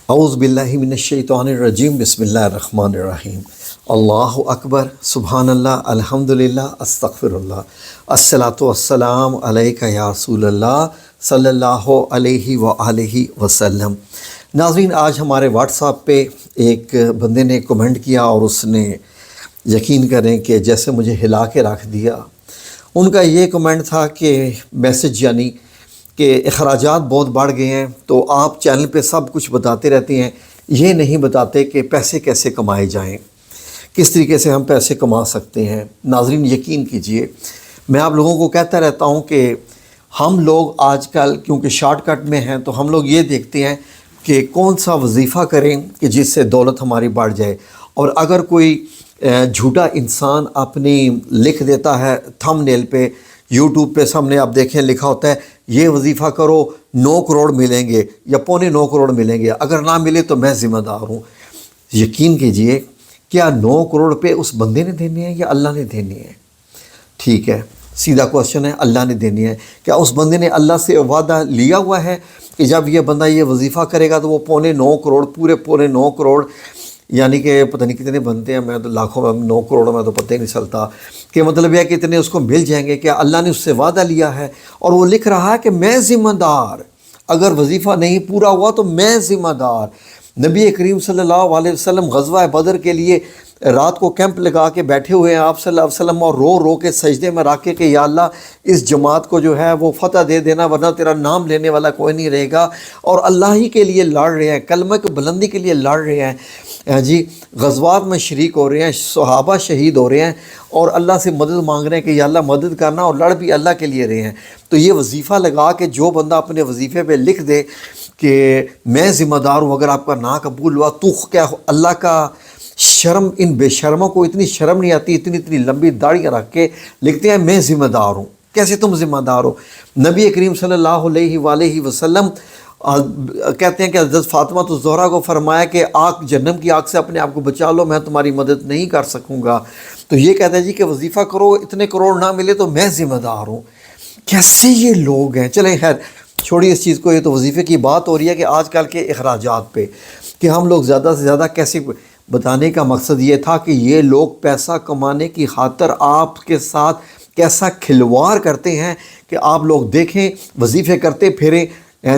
اعوذ باللہ من الشیطان الرجیم بسم اللہ الرحمن الرحیم اللہ اکبر سبحان اللہ الحمدللہ استغفر اللہ الصلاۃ والسلام علیک یا رسول اللہ صلی اللہ علیہ وآلہ وسلم۔ ناظرین، آج ہمارے واٹس ایپ پہ ایک بندے نے کمنٹ کیا اور اس نے یقین کریں کہ جیسے مجھے ہلا کے رکھ دیا۔ ان کا یہ کمنٹ تھا کہ میسج یعنی کہ اخراجات بہت بڑھ گئے ہیں، تو آپ چینل پہ سب کچھ بتاتے رہتے ہیں، یہ نہیں بتاتے کہ پیسے کیسے کمائے جائیں، کس طریقے سے ہم پیسے کما سکتے ہیں۔ ناظرین یقین کیجئے، میں آپ لوگوں کو کہتا رہتا ہوں کہ ہم لوگ آج کل کیونکہ شارٹ کٹ میں ہیں تو ہم لوگ یہ دیکھتے ہیں کہ کون سا وظیفہ کریں کہ جس سے دولت ہماری بڑھ جائے، اور اگر کوئی جھوٹا انسان اپنی لکھ دیتا ہے تھم نیل پہ، یوٹیوب پہ سامنے آپ دیکھیں لکھا ہوتا ہے یہ وظیفہ کرو 9 کروڑ ملیں گے یا 9.25 کروڑ ملیں گے، اگر نہ ملے تو میں ذمہ دار ہوں۔ یقین کیجئے، کیا 9 کروڑ روپے اس بندے نے دینے ہیں یا اللہ نے دینے ہیں؟ ٹھیک ہے، سیدھا کوشچن ہے، اللہ نے دینے ہیں۔ کیا اس بندے نے اللہ سے وعدہ لیا ہوا ہے کہ جب یہ بندہ یہ وظیفہ کرے گا تو وہ 9.25 کروڑ پورے 9.25 کروڑ یعنی کہ پتہ نہیں کتنے بنتے ہیں، میں تو لاکھوں میں 9 کروڑ میں تو پتہ ہی نہیں چلتا، کہ مطلب یہ کہ اتنے اس کو مل جائیں گے؟ کیا اللہ نے اس سے وعدہ لیا ہے اور وہ لکھ رہا ہے کہ میں ذمہ دار، اگر وظیفہ نہیں پورا ہوا تو میں ذمہ دار۔ نبی کریم صلی اللہ علیہ وسلم غزوہ بدر کے لیے رات کو کیمپ لگا کے بیٹھے ہوئے ہیں آپ صلی اللہ علیہ وسلم، اور رو رو کے سجدے میں رکھ کے کہ یا اللہ اس جماعت کو جو ہے وہ فتح دے دینا، ورنہ تیرا نام لینے والا کوئی نہیں رہے گا، اور اللہ ہی کے لیے لڑ رہے ہیں، کلمہ کی بلندی کے لیے لڑ رہے ہیں جی، غزوات میں شریک ہو رہے ہیں، صحابہ شہید ہو رہے ہیں، اور اللہ سے مدد مانگ رہے ہیں کہ یا اللہ مدد کرنا، اور لڑ بھی اللہ کے لیے رہے ہیں۔ تو یہ وظیفہ لگا کہ جو بندہ اپنے وظیفے پہ لکھ دے کہ میں ذمہ دار ہوں، اگر آپ کا نا قبول ہوا تو کیا اللہ کا شرم، ان بے شرموں کو اتنی شرم نہیں آتی، اتنی لمبی داڑیاں رکھ کے لکھتے ہیں میں ذمہ دار ہوں۔ کیسے تم ذمہ دار ہو؟ نبی کریم صلی اللہ علیہ وآلہ وسلم کہتے ہیں کہ حضرت فاطمہ الزہرا کو فرمایا کہ آگ، جہنم کی آگ سے اپنے آپ کو بچا لو، میں تمہاری مدد نہیں کر سکوں گا۔ تو یہ کہتا ہے جی کہ وظیفہ کرو، اتنے کروڑ نہ ملے تو میں ذمہ دار ہوں۔ کیسے یہ لوگ ہیں؟ چلیں خیر چھوڑی اس چیز کو، یہ تو وظیفے کی بات ہو رہی ہے کہ آج کل کے اخراجات پہ کہ ہم لوگ زیادہ سے زیادہ کیسے، بتانے کا مقصد یہ تھا کہ یہ لوگ پیسہ کمانے کی خاطر آپ کے ساتھ کیسا کھلواڑ کرتے ہیں کہ آپ لوگ دیکھیں وظیفے کرتے پھریں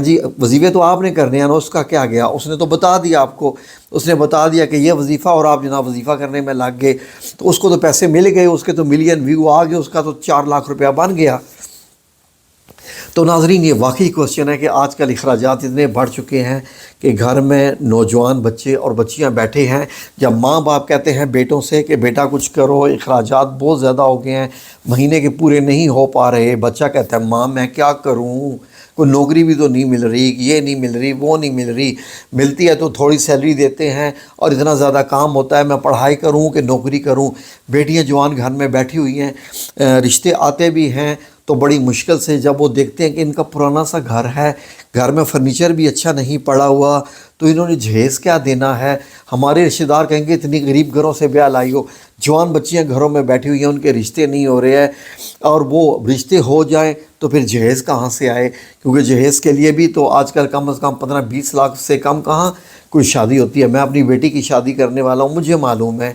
جی، وظیفے تو آپ نے کرنے ہیں نا، اس کا کیا گیا؟ اس نے تو بتا دیا آپ کو، اس نے بتا دیا کہ یہ وظیفہ، اور آپ جناب وظیفہ کرنے میں لگ گئے، تو اس کو تو پیسے مل گئے، اس کے تو ملین ویو آ گئے، اس کا تو 4 لاکھ روپیہ بن گیا۔ تو ناظرین یہ واقعی کوشچن ہے کہ آج کل اخراجات اتنے بڑھ چکے ہیں کہ گھر میں نوجوان بچے اور بچیاں بیٹھے ہیں، جب ماں باپ کہتے ہیں بیٹوں سے کہ بیٹا کچھ کرو، اخراجات بہت زیادہ ہو گئے ہیں، مہینے کے پورے نہیں ہو پا رہے، بچہ کہتا ہے ماں میں کیا کروں، کوئی نوکری بھی تو نہیں مل رہی، یہ نہیں مل رہی، وہ نہیں مل رہی، ملتی ہے تو تھوڑی سیلری دیتے ہیں اور اتنا زیادہ کام ہوتا ہے، میں پڑھائی کروں کہ نوکری کروں۔ بیٹیاں جوان گھر میں بیٹھی ہوئی ہیں، رشتے آتے بھی ہیں تو بڑی مشکل سے جب وہ دیکھتے ہیں کہ ان کا پرانا سا گھر ہے، گھر میں فرنیچر بھی اچھا نہیں پڑا ہوا، تو انہوں نے جہیز کیا دینا ہے؟ ہمارے رشتہ دار کہیں گے اتنی غریب گھروں سے بیاہ لائی ہو، جوان بچیاں گھروں میں بیٹھی ہوئی ہیں، ان کے رشتے نہیں ہو رہے ہیں، اور وہ رشتے ہو جائیں تو پھر جہیز کہاں سے آئے؟ کیونکہ جہیز کے لیے بھی تو آج کل کم از کم 15-20 لاکھ سے کم کہاں کوئی شادی ہوتی ہے۔ میں اپنی بیٹی کی شادی کرنے والا ہوں، مجھے معلوم ہے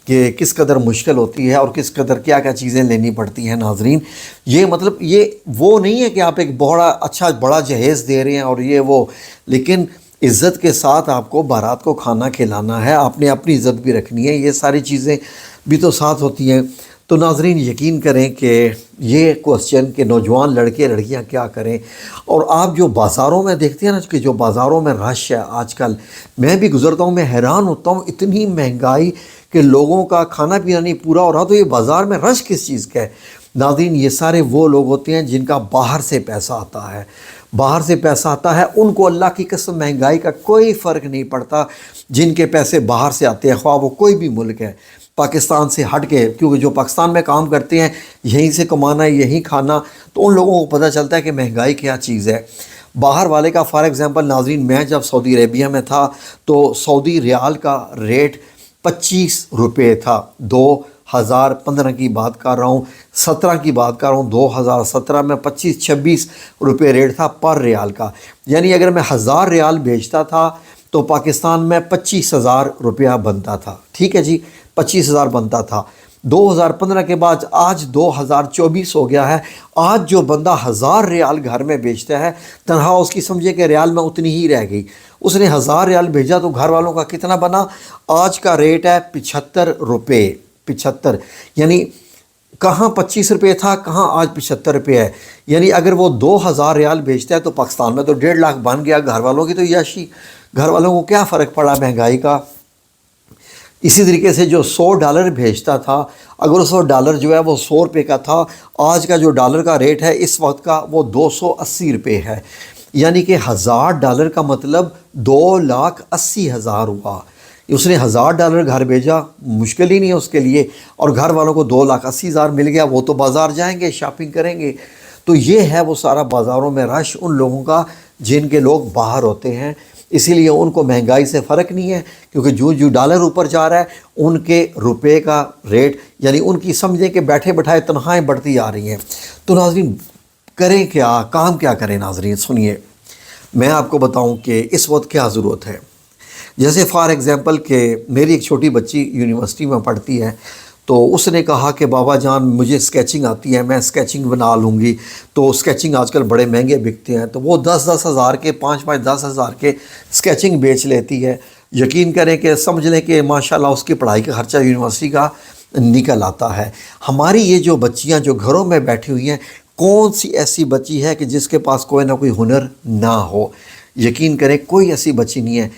کہ کس قدر مشکل ہوتی ہے اور کس قدر کیا کیا چیزیں لینی پڑتی ہیں۔ ناظرین یہ مطلب یہ وہ نہیں ہے کہ آپ ایک بڑا اچھا بڑا جہیز دے رہے ہیں اور یہ وہ، لیکن عزت کے ساتھ آپ کو بارات کو کھانا کھلانا ہے، آپ نے اپنی عزت بھی رکھنی ہے، یہ ساری چیزیں بھی تو ساتھ ہوتی ہیں۔ تو ناظرین یقین کریں کہ یہ کوشچن کہ نوجوان لڑکے لڑکیاں کیا کریں، اور آپ جو بازاروں میں دیکھتے ہیں نا کہ جو بازاروں میں رش ہے آج کل، میں بھی گزرتا ہوں، میں حیران ہوتا ہوں، اتنی مہنگائی کہ لوگوں کا کھانا پینا نہیں پورا ہو رہا، تو یہ بازار میں رش کس چیز کا ہے؟ ناظرین یہ سارے وہ لوگ ہوتے ہیں جن کا باہر سے پیسہ آتا ہے، باہر سے پیسہ آتا ہے، ان کو اللہ کی قسم مہنگائی کا کوئی فرق نہیں پڑتا، جن کے پیسے باہر سے آتے ہیں، خواہ وہ کوئی بھی ملک ہے، پاکستان سے ہٹ کے، کیونکہ جو پاکستان میں کام کرتے ہیں یہیں سے کمانا، یہیں کھانا، تو ان لوگوں کو پتہ چلتا ہے کہ مہنگائی کیا چیز ہے۔ باہر والے کا فار ایگزامپل ناظرین، میں جب سعودی عربیہ میں تھا تو سعودی ریال کا ریٹ 25 روپے تھا، 2015 کی بات کر رہا ہوں، 17 کی بات کر رہا ہوں، 2017 میں 25-26 روپے ریٹ تھا پر ریال کا، یعنی اگر میں 1000 ریال بیچتا تھا تو پاکستان میں 25,000 روپیہ بنتا تھا، ٹھیک ہے جی، 25,000 بنتا تھا۔ 2015 کے بعد آج 2024 ہو گیا ہے، آج جو بندہ 1000 ریال گھر میں بیچتا ہے، تنہا اس کی سمجھے کہ ریال میں اتنی ہی رہ گئی، اس نے 1000 ریال بھیجا تو گھر والوں کا کتنا بنا؟ آج کا ریٹ ہے 75 روپے، 75، یعنی کہاں 25 روپے تھا، کہاں آج 75 روپے ہے۔ یعنی اگر وہ 2000 ریال بیچتا ہے تو پاکستان میں تو 1.5 لاکھ بن گیا، گھر والوں کی تو یاشی، گھر والوں کو کیا فرق پڑا مہنگائی کا۔ اسی طریقے سے جو $100 بھیجتا تھا، اگر اس وقت ڈالر جو ہے وہ 100 روپے کا تھا، آج کا جو ڈالر کا ریٹ ہے اس وقت کا وہ 280 روپے ہے، یعنی کہ $1000 کا مطلب 2,80,000 ہوا۔ اس نے $1000 گھر بھیجا، مشکل ہی نہیں ہے اس کے لیے، اور گھر والوں کو 2,80,000 مل گیا، وہ تو بازار جائیں گے، شاپنگ کریں گے۔ تو یہ ہے وہ سارا بازاروں میں رش ان لوگوں کا جن کے لوگ باہر ہوتے ہیں، اسی لیے ان کو مہنگائی سے فرق نہیں ہے، کیونکہ جو ڈالر اوپر جا رہا ہے ان کے روپے کا ریٹ، یعنی ان کی سمجھیں کہ بیٹھے بٹھائے تنخواہیں بڑھتی آ رہی ہیں۔ تو ناظرین کریں کیا، کام کیا کریں؟ ناظرین سنیے، میں آپ کو بتاؤں کہ اس وقت کیا ضرورت ہے۔ جیسے فار ایگزامپل کہ میری ایک چھوٹی بچی یونیورسٹی میں پڑھتی ہے، تو اس نے کہا کہ بابا جان مجھے اسکیچنگ آتی ہے، میں اسکیچنگ بنا لوں گی۔ تو اسکیچنگ آج کل بڑے مہنگے بکتے ہیں، تو وہ 10-10 ہزار کے، 5-5 10 ہزار کے اسکیچنگ بیچ لیتی ہے۔ یقین کریں کہ سمجھ لیں کہ ماشاءاللہ اس کی پڑھائی کا خرچہ یونیورسٹی کا نکل آتا ہے۔ ہماری یہ جو بچیاں جو گھروں میں بیٹھی ہوئی ہیں، کون سی ایسی بچی ہے کہ جس کے پاس کوئی نہ کوئی ہنر نہ ہو؟ یقین کریں کوئی ایسی بچی نہیں ہے۔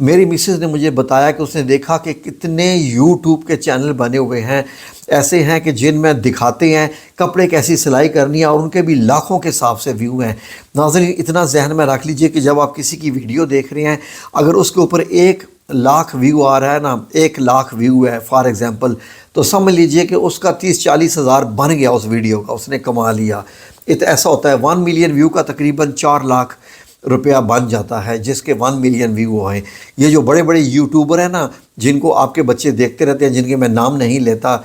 میری مسز نے مجھے بتایا کہ اس نے دیکھا کہ کتنے یوٹیوب کے چینل بنے ہوئے ہیں، ایسے ہیں کہ جن میں دکھاتے ہیں کپڑے کیسی سلائی کرنی ہے، اور ان کے بھی لاکھوں کے حساب سے ویو ہیں۔ ناظرین اتنا ذہن میں رکھ لیجئے کہ جب آپ کسی کی ویڈیو دیکھ رہے ہیں، اگر اس کے اوپر 1,00,000 ویو آ رہا ہے نا، 1,00,000 ویو ہے فار ایگزامپل، تو سمجھ لیجئے کہ اس کا 30-40 ہزار بن گیا، اس ویڈیو کا اس نے کما لیا۔ ایسا ہوتا ہے 1 ملین ویو کا تقریباً 4 لاکھ روپیہ بن جاتا ہے، جس کے 1 ملین ویو ہیں۔ یہ جو بڑے بڑے یوٹیوبر ہیں نا، جن کو آپ کے بچے دیکھتے رہتے ہیں، جن کے میں نام نہیں لیتا،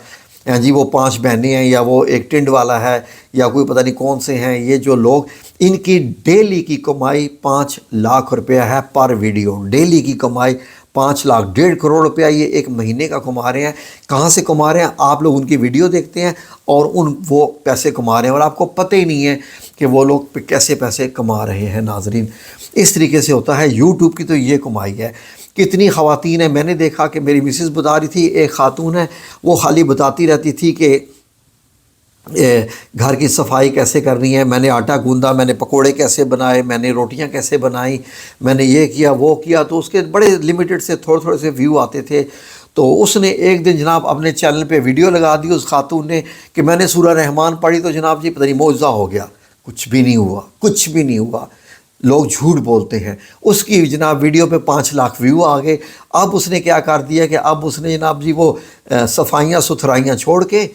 جی وہ 5 بہنیں ہیں، یا وہ ایک ٹنڈ والا ہے، یا کوئی پتہ نہیں کون سے ہیں، یہ جو لوگ، ان کی ڈیلی کی کمائی 5 لاکھ روپیہ ہے پر ویڈیو، ڈیلی کی کمائی 5 لاکھ، 1.5 کروڑ روپیہ یہ ایک مہینے کا کما رہے ہیں۔ کہاں سے کما رہے ہیں؟ آپ لوگ ان کی ویڈیو دیکھتے ہیں اور وہ پیسے کما رہے ہیں، اور آپ کو پتہ ہی نہیں ہے کہ وہ لوگ کیسے پیسے کما رہے ہیں۔ ناظرین اس طریقے سے ہوتا ہے، یوٹیوب کی تو یہ کمائی ہے۔ کتنی خواتین ہیں، میں نے دیکھا کہ میری مسز بتا رہی تھی، ایک خاتون ہے وہ خالی بتاتی رہتی تھی کہ گھر کی صفائی کیسے کرنی ہے، میں نے آٹا گوندا، میں نے پکوڑے کیسے بنائے، میں نے روٹیاں کیسے بنائیں، میں نے یہ کیا وہ کیا۔ تو اس کے بڑے لمیٹڈ سے تھوڑے تھوڑے سے ویو آتے تھے۔ تو اس نے ایک دن جناب اپنے چینل پہ ویڈیو لگا دی اس خاتون نے کہ میں نے سورہ رحمان پڑھی، تو جناب جی پتہ نہیں معجزہ ہو گیا، کچھ بھی نہیں ہوا، کچھ بھی نہیں ہوا۔ لوگ جھوٹ بولتے ہیں۔ اس کی جناب ویڈیو پہ 5 لاکھ ویو آ گئے۔ اب اس نے کیا کر دیا کہ اب اس نے جناب جی وہ صفائیاں ستھرائیاں چھوڑ کے،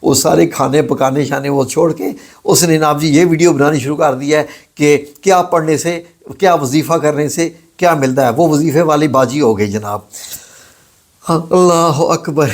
وہ سارے کھانے پکانے شانے وہ چھوڑ کے، اس نے جناب جی یہ ویڈیو بنانی شروع کر دیا ہے کہ کیا پڑھنے سے، کیا وظیفہ کرنے سے کیا ملتا ہے۔ وہ وظیفے والی باجی ہو گئی جناب۔ اللہ اکبر۔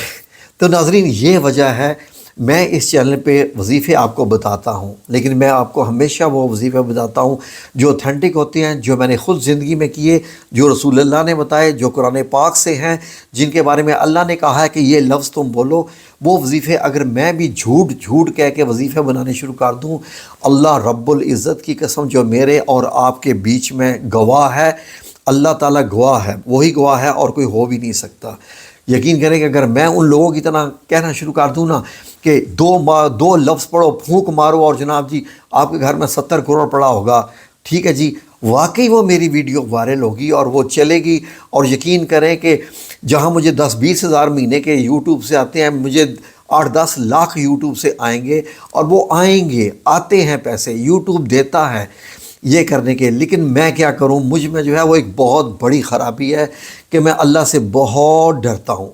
تو ناظرین یہ وجہ ہے، میں اس چینل پہ وظیفے آپ کو بتاتا ہوں، لیکن میں آپ کو ہمیشہ وہ وظیفے بتاتا ہوں جو اوتھینٹک ہوتے ہیں، جو میں نے خود زندگی میں کیے، جو رسول اللہ نے بتائے، جو قرآن پاک سے ہیں، جن کے بارے میں اللہ نے کہا ہے کہ یہ لفظ تم بولو۔ وہ وظیفے اگر میں بھی جھوٹ کہہ کے وظیفے بنانے شروع کر دوں، اللہ رب العزت کی قسم جو میرے اور آپ کے بیچ میں گواہ ہے، اللہ تعالیٰ گواہ ہے، وہی گواہ ہے اور کوئی ہو بھی نہیں سکتا۔ یقین کریں کہ اگر میں ان لوگوں کی طرح کہنا شروع کر دوں نا کہ دو لفظ پڑھو، پھونک مارو، اور جناب جی آپ کے گھر میں 70 کروڑ پڑا ہوگا، ٹھیک ہے جی، واقعی وہ میری ویڈیو وائرل ہوگی اور وہ چلے گی۔ اور یقین کریں کہ جہاں مجھے 10-20 ہزار مہینے کے یوٹیوب سے آتے ہیں، مجھے 8-10 لاکھ یوٹیوب سے آئیں گے، اور وہ آئیں گے، آتے ہیں پیسے، یوٹیوب دیتا ہے یہ کرنے کے۔ لیکن میں کیا کروں، مجھ میں جو ہے وہ ایک بہت بڑی خرابی ہے کہ میں اللہ سے بہت ڈرتا ہوں۔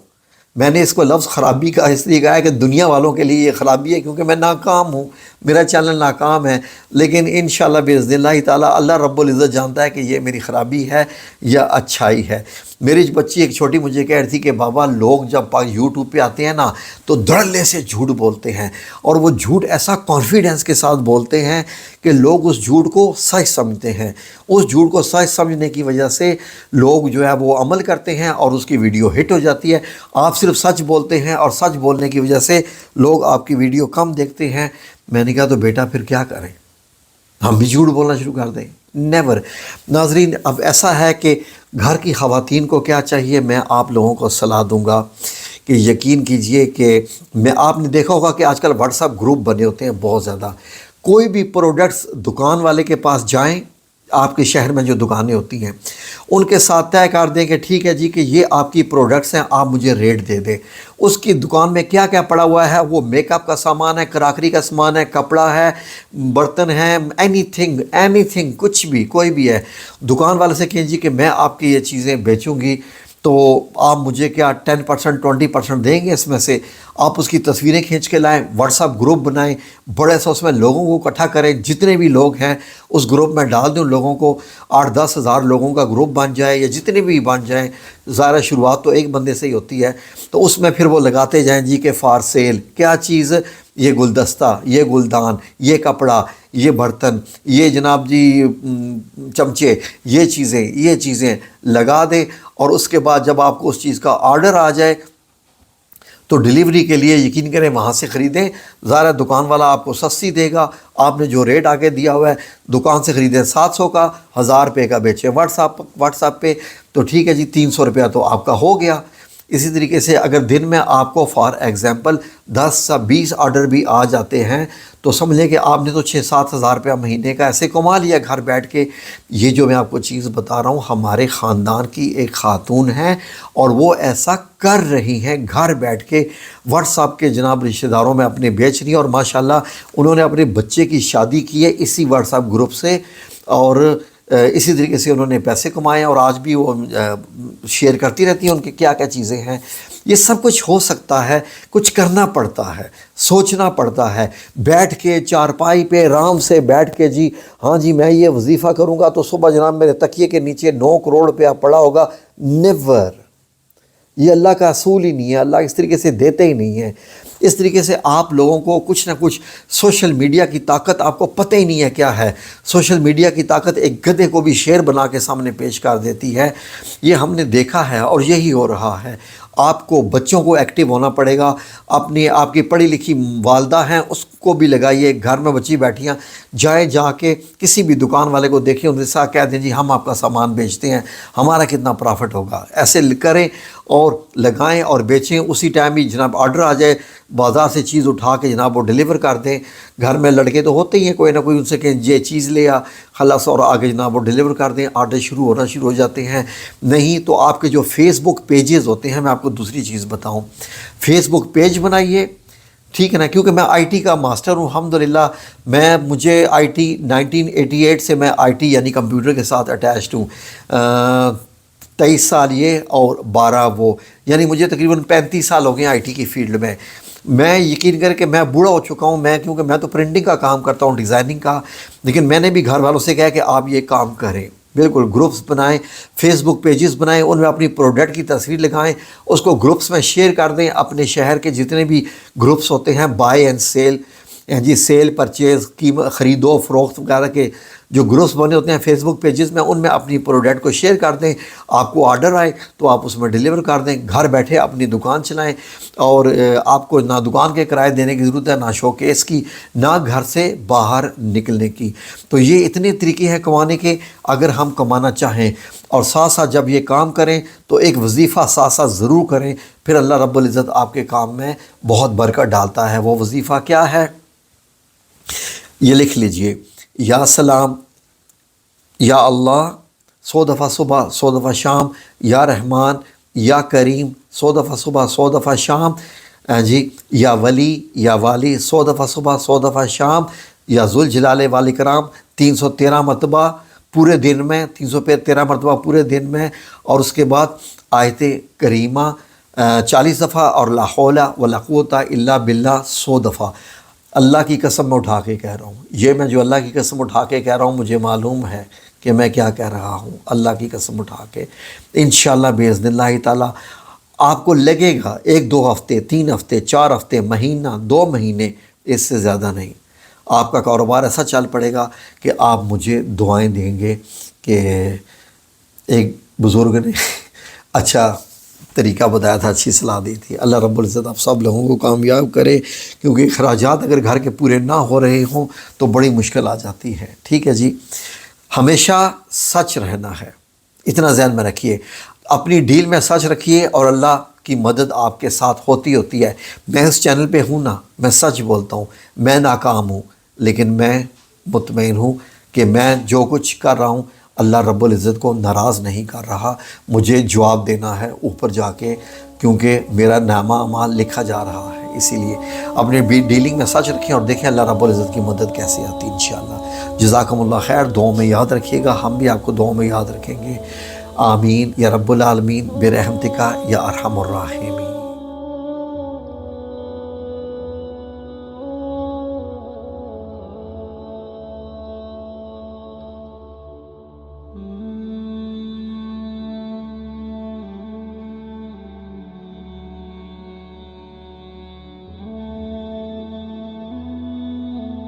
میں نے اس کو لفظ خرابی کا اس لیے کہا ہے کہ دنیا والوں کے لیے یہ خرابی ہے، کیونکہ میں ناکام ہوں، میرا چینل ناکام ہے، لیکن انشاءاللہ باذن اللہ تعالیٰ اللہ رب العزت جانتا ہے کہ یہ میری خرابی ہے یا اچھائی ہے۔ میری بچی ایک چھوٹی مجھے کہہ رہی تھی کہ بابا لوگ جب یوٹیوب پہ آتے ہیں نا تو دھڑلے سے جھوٹ بولتے ہیں، اور وہ جھوٹ ایسا کانفیڈنس کے ساتھ بولتے ہیں کہ لوگ اس جھوٹ کو سچ سمجھتے ہیں۔ اس جھوٹ کو سچ سمجھنے کی وجہ سے لوگ جو ہے وہ عمل کرتے ہیں اور اس کی ویڈیو ہٹ ہو جاتی ہے۔ آپ صرف سچ بولتے ہیں اور سچ بولنے کی وجہ سے لوگ آپ کی ویڈیو کم دیکھتے ہیں۔ میں نے کہا تو بیٹا پھر کیا کریں، ہم بھی جھوٹ بولنا شروع کر دیں؟ نیور۔ ناظرین، اب ایسا ہے کہ گھر کی خواتین کو کیا چاہیے، میں آپ لوگوں کو صلاح دوں گا کہ یقین کیجئے کہ آپ نے دیکھا ہوگا کہ آج کل واٹس ایپ گروپ بنے ہوتے ہیں بہت زیادہ۔ کوئی بھی پروڈکٹس دکان والے کے پاس جائیں، آپ کے شہر میں جو دکانیں ہوتی ہیں ان کے ساتھ طے کر دیں کہ ٹھیک ہے جی کہ یہ آپ کی پروڈکٹس ہیں، آپ مجھے ریٹ دے دیں۔ اس کی دکان میں کیا کیا پڑا ہوا ہے، وہ میک اپ کا سامان ہے، کراکری کا سامان ہے، کپڑا ہے، برتن ہے، اینی تھنگ کچھ بھی کوئی بھی ہے، دکان والے سے کہیں جی کہ میں آپ کی یہ چیزیں بیچوں گی تو آپ مجھے کیا 10% 20% دیں گے، اس میں سے آپ اس کی تصویریں کھینچ کے لائیں، واٹس ایپ گروپ بنائیں، بڑے سا اس میں لوگوں کو اکٹھا کریں، جتنے بھی لوگ ہیں اس گروپ میں ڈال دیں، لوگوں کو 8-10 ہزار لوگوں کا گروپ بن جائے یا جتنے بھی بن جائیں، ظاہر شروعات تو ایک بندے سے ہی ہوتی ہے، تو اس میں پھر وہ لگاتے جائیں جی کہ فار سیل کیا چیز، یہ گلدستہ، یہ گلدان، یہ کپڑا، یہ برتن، یہ جناب جی چمچے، یہ چیزیں لگا دیں، اور اس کے بعد جب آپ کو اس چیز کا آرڈر آ جائے تو ڈیلیوری کے لیے یقین کریں وہاں سے خریدیں۔ ظاہر دکان والا آپ کو سستی دے گا، آپ نے جو ریٹ آگے دیا ہوا ہے دکان سے خریدیں 700 کا، 1000 روپے کا بیچیں واٹس ایپ پہ، تو ٹھیک ہے جی 300 روپیہ تو آپ کا ہو گیا۔ اسی طریقے سے اگر دن میں آپ کو فار ایگزامپل 10 سے 20 آرڈر بھی آ جاتے ہیں تو سمجھ لیں کہ آپ نے تو 6-7 ہزار روپیہ مہینے کا ایسے کما لیا گھر بیٹھ کے۔ یہ جو میں آپ کو چیز بتا رہا ہوں ہمارے خاندان کی ایک خاتون ہیں اور وہ ایسا کر رہی ہیں، گھر بیٹھ کے واٹس ایپ کے جناب رشتہ داروں میں اپنے بیچ رہی ہیں، اور ماشاءاللہ انہوں نے اپنے بچے کی شادی کی ہے اسی واٹس ایپ گروپ سے، اور اسی طریقے سے انہوں نے پیسے کمائے، اور آج بھی وہ شیئر کرتی رہتی ہیں ان کی کیا کیا چیزیں ہیں۔ یہ سب کچھ ہو سکتا ہے، کچھ کرنا پڑتا ہے، سوچنا پڑتا ہے، بیٹھ کے چارپائی پہ آرام سے بیٹھ کے جی ہاں جی میں یہ وظیفہ کروں گا تو صبح جناب میرے تکیے کے نیچے 9 کروڑ روپیہ پڑا ہوگا، نیور۔ یہ اللہ کا اصول ہی نہیں ہے، اللہ اس طریقے سے دیتے ہی نہیں ہیں۔ اس طریقے سے آپ لوگوں کو کچھ نہ کچھ سوشل میڈیا کی طاقت آپ کو پتہ ہی نہیں ہے کیا ہے۔ سوشل میڈیا کی طاقت ایک گدھے کو بھی شیر بنا کے سامنے پیش کر دیتی ہے، یہ ہم نے دیکھا ہے اور یہی ہو رہا ہے۔ آپ کو بچوں کو ایکٹیو ہونا پڑے گا، آپ کی پڑھی لکھی والدہ ہیں اس کو بھی لگائیے، گھر میں بچی بیٹھیاں جائیں، جا کے کسی بھی دکان والے کو دیکھیں، ان کے ساتھ کہہ دیں جی ہم آپ کا سامان بیچتے ہیں، ہمارا کتنا پرافٹ ہوگا، ایسے کریں اور لگائیں اور بیچیں۔ اسی ٹائم ہی جناب آرڈر آ جائے بازار سے چیز اٹھا کے جناب وہ ڈیلیور کر دیں۔ گھر میں لڑکے تو ہوتے ہی ہیں کوئی نہ کوئی، ان سے کہیں یہ چیز لے آ خلاص، اور آگے جناب وہ ڈیلیور کر دیں، آرڈر شروع ہو جاتے ہیں۔ نہیں تو آپ کے جو فیس بک پیجز ہوتے ہیں، میں آپ کو دوسری چیز بتاؤں، فیس بک پیج بنائیے، ٹھیک ہے نا، کیونکہ میں آئی ٹی کا ماسٹر ہوں الحمدللہ، مجھے آئی ٹی 1988 سے میں آئی ٹی یعنی کمپیوٹر کے ساتھ اٹیچڈ ہوں، 23 سال یہ اور 12 وہ، یعنی مجھے تقریباً 35 سال ہو گئے آئی ٹی کی فیلڈ میں۔ میں یقین کر کے میں بوڑھا ہو چکا ہوں، کیونکہ میں تو پرنٹنگ کا کام کرتا ہوں، ڈیزائننگ کا، لیکن میں نے بھی گھر والوں سے کہا کہ آپ یہ کام کریں، بالکل گروپس بنائیں، فیس بک پیجز بنائیں، ان میں اپنی پروڈکٹ کی تصویر لگائیں، اس کو گروپس میں شیئر کر دیں۔ اپنے شہر کے جتنے بھی گروپس ہوتے ہیں، بائی اینڈ سیل، جی سیل پرچیز، خرید و فروخت وغیرہ کے جو گروپس بنے ہوتے ہیں فیس بک پیجز میں، ان میں اپنی پروڈکٹ کو شیئر کر دیں۔ آپ کو آرڈر آئے تو آپ اس میں ڈیلیور کر دیں، گھر بیٹھے اپنی دکان چلائیں، اور آپ کو نہ دکان کے کرائے دینے کی ضرورت ہے، نہ شو کیس کی، نہ گھر سے باہر نکلنے کی۔ تو یہ اتنے طریقے ہیں کمانے کے، اگر ہم کمانا چاہیں، اور ساتھ ساتھ جب یہ کام کریں تو ایک وظیفہ ساتھ ساتھ ضرور کریں، پھر اللہ رب العزت آپ کے کام میں بہت برکت ڈالتا ہے۔ وہ وظیفہ کیا ہے؟ یہ لکھ لیجئے، یا سلام، یا اللہ 100 دفعہ صبح 100 دفعہ شام، یا رحمان، یا کریم 100 دفعہ صبح 100 دفعہ شام، جی یا ولی، یا والی 100 دفعہ صبح 100 دفعہ شام، یا ذوالجلال والاکرام 313 مرتبہ پورے دن میں، 313 مرتبہ پورے دن میں، اور اس کے بعد آیت کریمہ 40 دفعہ، اور لا حول ولا قوت الا باللہ 100 دفعہ۔ اللہ کی قسم میں اٹھا کے کہہ رہا ہوں، یہ میں جو اللہ کی قسم اٹھا کے کہہ رہا ہوں مجھے معلوم ہے کہ میں کیا کہہ رہا ہوں، اللہ کی قسم اٹھا کے انشاءاللہ باذن اللہ تعالیٰ آپ کو لگے گا 1-2 ہفتے 3 ہفتے 4 ہفتے مہینہ 2 مہینے اس سے زیادہ نہیں، آپ کا کاروبار ایسا چل پڑے گا کہ آپ مجھے دعائیں دیں گے کہ ایک بزرگ نے اچھا طریقہ بتایا تھا، اچھی صلاح دی تھی۔ اللہ رب العزت آپ سب لوگوں کو کامیاب کرے، کیونکہ اخراجات اگر گھر کے پورے نہ ہو رہے ہوں تو بڑی مشکل آ جاتی ہے۔ ٹھیک ہے جی، ہمیشہ سچ رہنا ہے، اتنا ذہن میں رکھیے، اپنی ڈیل میں سچ رکھیے اور اللہ کی مدد آپ کے ساتھ ہوتی ہے۔ میں اس چینل پہ ہوں نا، میں سچ بولتا ہوں، میں ناکام ہوں لیکن میں مطمئن ہوں کہ میں جو کچھ کر رہا ہوں اللہ رب العزت کو ناراض نہیں کر رہا، مجھے جواب دینا ہے اوپر جا کے، کیونکہ میرا نامہ اعمال لکھا جا رہا ہے۔ اسی لیے اپنے ڈیلنگ میں سچ رکھیں اور دیکھیں اللہ رب العزت کی مدد کیسے آتی ہے انشاءاللہ۔ جزاکم اللہ خیر، دعاؤں میں یاد رکھیے گا، ہم بھی آپ کو دعاؤں میں یاد رکھیں گے۔ آمین یا رب العالمین برحمتک یا ارحم الراحمین۔